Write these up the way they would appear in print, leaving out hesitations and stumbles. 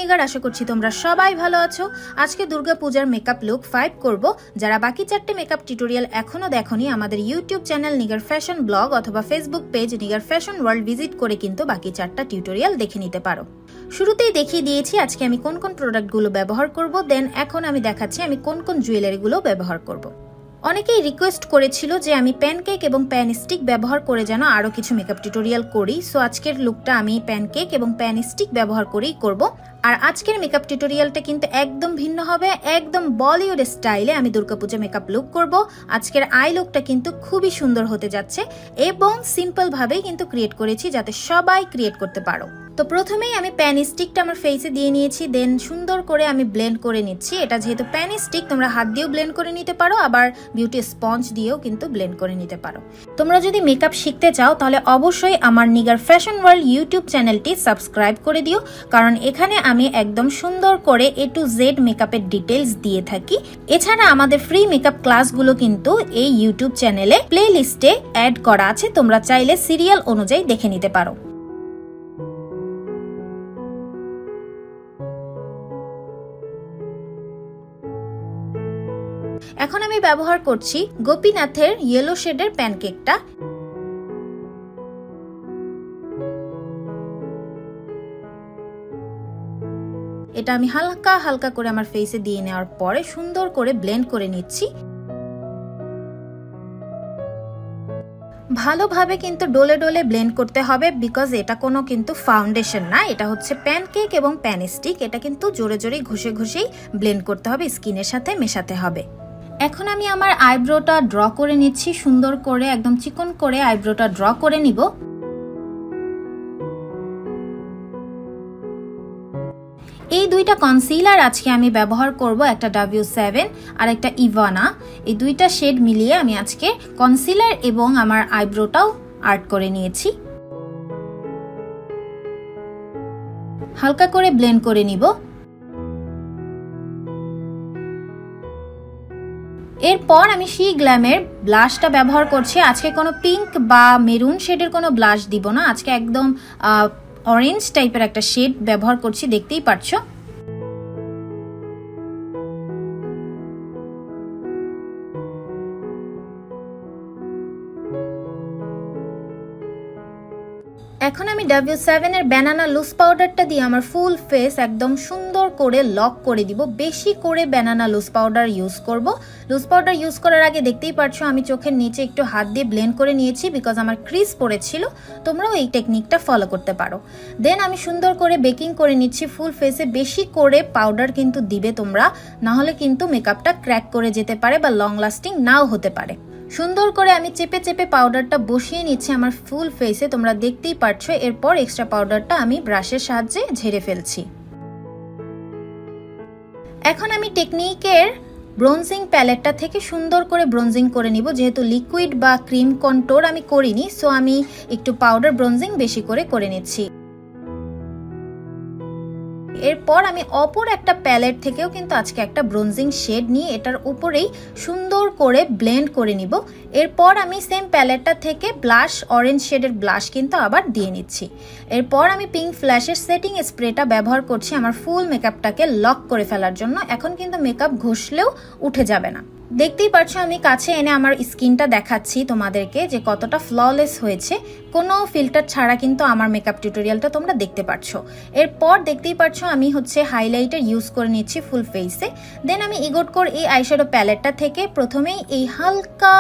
নিগার, আশা করছি তোমরা সবাই ভালো আছো। আজকে দুর্গাপূজার মেকআপ লুক 5 করব। যারা বাকি 4টে মেকআপ টিউটোরিয়াল এখনো দেখোনি, আমাদের YouTube channel Nigar fashion blog অথবা Facebook page Nigar fashion world visit করে কিন্তু বাকি 4টা টিউটোরিয়াল দেখে নিতে পারো। শুরুতেই দেখিয়ে দিয়েছি আজকে আমি কোন কোন প্রোডাক্টগুলো ব্যবহার করব, দেন এখন আমি দেখাচ্ছি আমি কোন কোন জুয়েলারিগুলো ব্যবহার করব। অনেকেই রিকোয়েস্ট করেছিল যে আমি প্যানকেক এবং প্যান স্টিক ব্যবহার করে যেন আরো কিছু মেকআপ টিউটোরিয়াল করি, সো আজকের লুকটা আমি প্যানকেক এবং প্যান স্টিক ব্যবহার করেই করব। আর আজকের মেকআপ টিউটোরিয়ালটা কিন্তু একদম ভিন্ন হবে, একদম বলিউড স্টাইলে আমি দুর্গাপূজা মেকআপ লুক করব। আজকের আই লুকটা কিন্তু খুবই সুন্দর হতে যাচ্ছে এবং সিম্পল ভাবেই কিন্তু ক্রিয়েট করেছি যাতে সবাই ক্রিয়েট করতে পারো। তো প্রথমেই আমি প্যান স্টিকটা আমার ফেসে দিয়ে নিয়েছি, দেন সুন্দর করে আমি ব্লেন্ড করে নিচ্ছি। এটা যেহেতু প্যান স্টিক, তোমরা হাত দিয়েও ব্লেন্ড করে নিতে পারো, আবার বিউটি স্পঞ্জ দিয়েও কিন্তু ব্লেন্ড করে নিতে পারো। তোমরা যদি মেকআপ শিখতে চাও তাহলে অবশ্যই আমার নিগার ফ্যাশন ওয়ার্ল্ড ইউটিউব চ্যানেলটি সাবস্ক্রাইব করে দিও, কারণ এখানে আমি একদম সুন্দর করে A to Z মেকআপের ডিটেলস দিয়ে থাকি। এছাড়া আমাদের ফ্রি মেকআপ ক্লাসগুলো কিন্তু এই ইউটিউব চ্যানেলে প্লে লিস্টে অ্যাড করা আছে, তোমরা চাইলে সিরিয়াল অনুযায়ী দেখে নিতে পারো। এখন আমি ব্যবহার করছি গোপীনাথের ইয়েলো শেডের প্যানকেকটা। এটা আমি হালকা হালকা করে আমার ফেসে দিয়ে নেওয়ার পরে সুন্দর করে ব্লেন্ড করে নিচ্ছি। ভালোভাবে কিন্তু ডলে ডলে ব্লেন্ড করতে হবে, বিকজ এটা কোনো কিন্তু ফাউন্ডেশন না, এটা হচ্ছে প্যানকেক এবং প্যান স্টিক। এটা কিন্তু জোরে জোরে ঘষে ঘষেই ব্লেন্ড করতে হবে, স্কিনের সাথে মেশাতে হবে। এখন আমি আমার আইব্রোটা ড্র করে নিচ্ছি, সুন্দর করে একদম চিকন করে আইব্রোটা ড্র করে নিব। এই দুইটা কনসিলার আজকে আমি ব্যবহার করব, একটা W7 আর একটা ইভানা। এই দুইটা শেড মিলিয়ে আমি আজকে কনসিলার এবং আমার আইব্রোটাও আর্ট করে নিয়েছি। হালকা করে ব্লেন্ড করে নিব। এরপর আমি শি গ্ল্যামের ব্লাশটা ব্যবহার করছি। আজকে কোনো পিঙ্ক বা মেরুন শেডের কোনো ব্লাশ দিব না, আজকে একদম অরেঞ্জ টাইপের একটা শেড ব্যবহার করছি, দেখতেই পারছো। এখন আমি W7 এর ব্যানানা লুজ পাউডারটা দিয়ে আমার ফুল ফেস একদম সুন্দর করে লক করে দিব। বেশি করে ব্যানানা লুজ পাউডার ইউজ করব। লুজ পাউডার ইউজ করার আগে দেখতেই পারছো আমি চোখের নিচে একটু হাত দিয়ে ব্লেন্ড করে নিয়েছি, বিকজ আমার ক্রিজ পড়েছিল। তোমরাও এই টেকনিকটা ফলো করতে পারো। দেন আমি সুন্দর করে বেকিং করে নিচ্ছি ফুল ফেসে। বেশি করে পাউডার কিন্তু দিবে তোমরা, না হলে কিন্তু মেকআপটা ক্র্যাক করে যেতে পারে বা লং লাস্টিং নাও হতে পারে। সুন্দর করে আমি চেপে চেপে পাউডারটা বসিয়ে নিচ্ছি আমার ফুল ফেসে, তোমরা দেখতেই পারছো। এরপর এক্সট্রা পাউডারটা আমি ব্রাশের সাহায্যে ঝেড়ে ফেলছি। এখন আমি টেকনিকের ব্রোনজিং প্যালেটটা থেকে সুন্দর করে ব্রোনজিং করে নিব। যেহেতু লিকুইড বা ক্রিম কন্ট্যুর আমি করিনি, সো আমি একটু পাউডার ব্রোনজিং বেশি করে নিচ্ছি। এরপর আমি অপর একটা প্যালেট থেকেও কিন্তু আজকে একটা ব্রোনজিং শেড নিয়ে এটার উপরেই সুন্দর করে ব্লেন্ড করে নিব। এরপর আমি সেম প্যালেটটা থেকে ব্লাশ, অরেঞ্জ শেডের ব্লাশ কিন্তু আবার দিয়ে নিচ্ছি। এরপর আমি পিঙ্ক ফ্ল্যাশের সেটিং স্প্রেটা ব্যবহার করছি আমার ফুল মেকআপটাকে লক করে ফেলার জন্য। এখন কিন্তু মেকআপ ঘষলেও উঠে যাবে না। দেখতেই পাচ্ছ আমি কাছে এনে আমার স্কিনটা দেখাচ্ছি তোমাদেরকে যে কতটা ফ্ললেস হয়েছে। কোনো ফিল্টার ছাড়া কিন্তু আমার মেকআপ টিউটোরিয়ালটা তোমরা দেখতে পাচ্ছ। এরপর দেখতেই পাচ্ছ আমি হচ্ছে হাইলাইটার ইউজ করে নিচ্ছি ফুল ফেসে। দেন আমি ইগোটকোর এই আইশ্যাডো প্যালেটটা থেকে প্রথমেই এই হালকা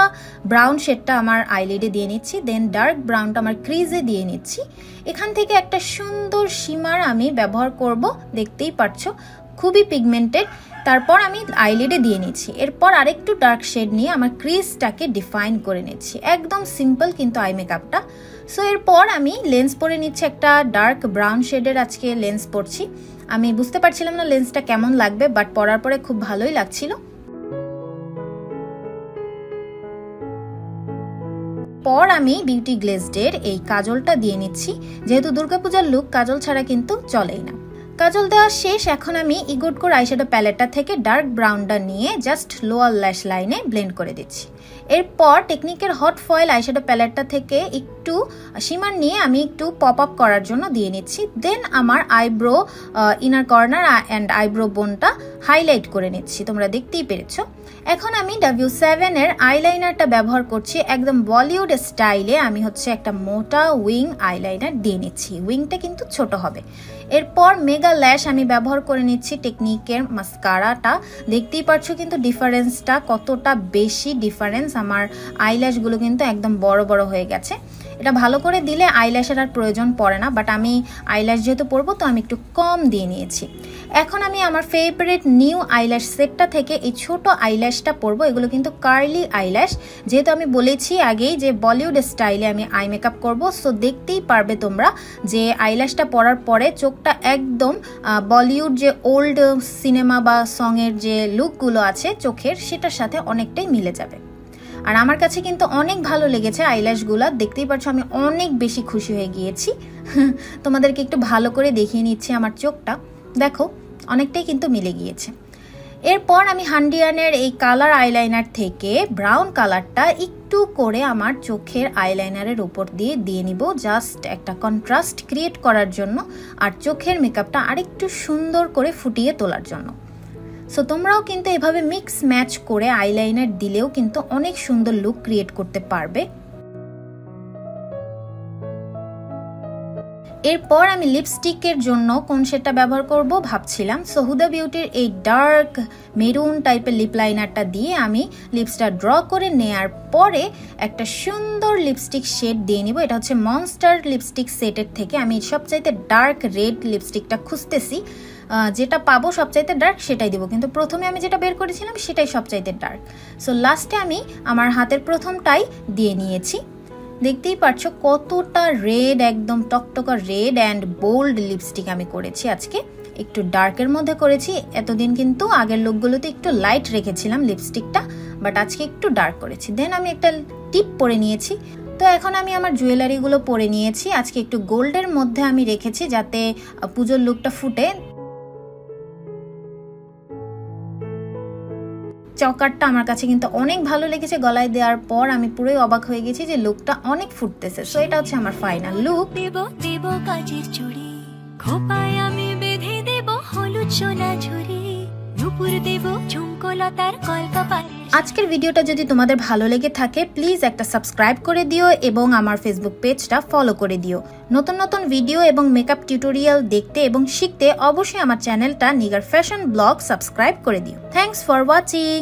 ব্রাউন শেডটা আমার আইলিডে দিয়ে নিচ্ছি, দেন ডার্ক ব্রাউনটা আমার ক্রিজে দিয়ে নিচ্ছি। এখান থেকে একটা সুন্দর শিমার আমি ব্যবহার করব, দেখতেই পাচ্ছ খুবই পিগমেন্টেড। তারপর আমি আইলিডে দিয়ে নিচ্ছি। এরপর আরেকটু ডার্ক শেড নিয়ে আমার ক্রিজটাকে ডিফাইন করে নিচ্ছি। একদম সিম্পল কিন্তু আই মেকআপটা। সো এরপর আমি লেন্স পরে নিচ্ছি, একটা ডার্ক ব্রাউন শেডের আজকে লেন্স পরছি। আমি বুঝতে পারছিলাম না লেন্সটা কেমন লাগবে, বাট পরার পরে খুব ভালোই লাগছিল। পর আমি বিউটি গ্লেজডের এই কাজলটা দিয়ে নিচ্ছি। যেহেতু দুর্গাপূজার লুক, কাজল ছাড়া কিন্তু চলেই না। কাজল দেওয়া শেষ। এখন আমি ইগোটকোর আইশ্যাডো প্যালেটটা থেকে ডার্ক ব্রাউনটা নিয়ে জাস্ট লোয়ার ল্যাশ লাইনে ব্লেন্ড করে দিচ্ছি। এরপর টেকনিকের হট ফয়েল আইশ্যাডো প্যালেটটা থেকে একটু শিমার নিয়ে আমি একটু পপ আপ করার জন্য দিয়ে নিচ্ছি। দেন আমার eyebrow inner corner and eyebrow বোনটা হাইলাইট করে নিচ্ছি, তোমরা দেখতেই পেরেছো। এখন আমি W7 এর আইলাইনারটা ব্যবহার করছি একদম বলিউড স্টাইলে। আমি হচ্ছে একটা মোটা উইং আইলাইনার দিয়ে নিচ্ছি, উইংটা কিন্তু ছোট হবে। এরপর মেগা ল্যাশ আমি ব্যবহার করে নিচ্ছি টেকনিকের মাস্কারাটা। দেখতেই পাচ্ছ কিন্তু ডিফারেন্সটা কতটা বেশি ডিফারেন্স, আমার আইল্যাশগুলো কিন্তু একদম বড় বড় হয়ে গেছে। এটা ভালো করে দিলে আইল্যাশের আর প্রয়োজন পড়ে না, বাট আমি আইল্যাশ যেহেতু পরবো তো আমি একটু কম দিয়ে নিয়েছি। এখন আমি আমার ফেভারিট নিউ আইল্যাশ সেটটা থেকে এই ছোট আইল্যাশটা পরবো। এগুলো কিন্তু কার্লি আইল্যাশ, যেহেতু আমি বলেছি আগেই যে বলিউড স্টাইলে আমি আই মেকআপ করবো, সো দেখতেই পারবে তোমরা যে আইল্যাশটা পরার পরে চোখটা একদম বলিউড যে ওল্ড সিনেমা বা সঙের যে লুকগুলো আছে চোখের, সেটার সাথে অনেকটাই মিলে যাবে। আর আমার কাছে কিন্তু অনেক ভালো লেগেছে আইল্যাশগুলো, দেখতেই পাচ্ছ আমি অনেক বেশি খুশি হয়ে গিয়েছি। তোমাদেরকে একটু ভালো করে দেখিয়ে নিচ্ছি আমার চোখটা, দেখো অনেকটাই কিন্তু মিলে গিয়েছে। এরপর আমি হান্ডিয়ানের এই কালার আইলাইনার থেকে ব্রাউন কালারটা একটু করে আমার চোখের আইলাইনারের উপর দিয়ে নিব, জাস্ট একটা কন্ট্রাস্ট ক্রিয়েট করার জন্য আর চোখের মেকআপটা আরেকটু সুন্দর করে ফুটিয়ে তোলার জন্য। সো তোমরাও কিন্তু এভাবে মিক্স ম্যাচ করে আইলাইনার দিলেও কিন্তু অনেক সুন্দর লুক ক্রিয়েট করতে পারবে। এরপর আমি লিপস্টিকের জন্য কোন শেডটা ব্যবহার করব ভাবছিলাম। সো হুদা বিউটির এই ডার্ক মেরুন টাইপের লিপ লাইনারটা দিয়ে আমি লিপসটা ড্র করে নেয়ার পরে একটা সুন্দর লিপস্টিক শেড দিয়ে নিব। এটা হচ্ছে মনস্টার লিপস্টিক সেটের থেকে আমি সবচাইতে ডার্ক রেড লিপস্টিকটা খুঁজতেছি, যেটা পাবো সবচাইতে ডার্ক সেটাই দিব, কিন্তু প্রথমে আমি যেটা বের করেছিলাম সেটাই সবচাইতে ডার্ক। সো লাস্টে আমি আমার হাতের প্রথমটাই দিয়ে নিয়েছি। দেখতেই পাচ্ছ কতটা রেড, একদম টকটকা রেড অ্যান্ড বোল্ড লিপস্টিক আমি করেছি আজকে। একটু ডার্কের মধ্যে করেছি, এতদিন কিন্তু আগের লুকগুলোতে একটু লাইট রেখেছিলাম লিপস্টিকটা, বাট আজকে একটু ডার্ক করেছি। দেন আমি একটা টিপ পরে নিয়েছি। তো এখন আমি আমার জুয়েলারিগুলো পরে নিয়েছি, আজকে একটু গোল্ডের মধ্যে আমি রেখেছি যাতে পুজোর লুকটা ফুটে। চকারটা আমার কাছে কিন্তু অনেক ভালো লেগেছে, গলায় দেওয়ার পর আমি পুরোই অবাক হয়ে গেছি যে লুকটা অনেক ফুটতেছে। সো এটা হচ্ছে আমার ফাইনাল লুক। দেব কাজের চুড়ি খোপায় আমি বেঁধে দেব হলুদ সোনা ঝুরি, নুপুর দেব ঝুমকোলতার কলকাপাড়ি। আজকের ভিডিওটা যদি তোমাদের ভালো লেগে থাকে প্লিজ একটা সাবস্ক্রাইব করে দিও এবং আমার ফেসবুক পেজটা ফলো করে দিও। নতুন নতুন ভিডিও এবং মেকআপ টিউটোরিয়াল দেখতে এবং শিখতে অবশ্যই আমার চ্যানেলটা নিগার ফ্যাশন ব্লগ সাবস্ক্রাইব করে দিও। Thanks for watching.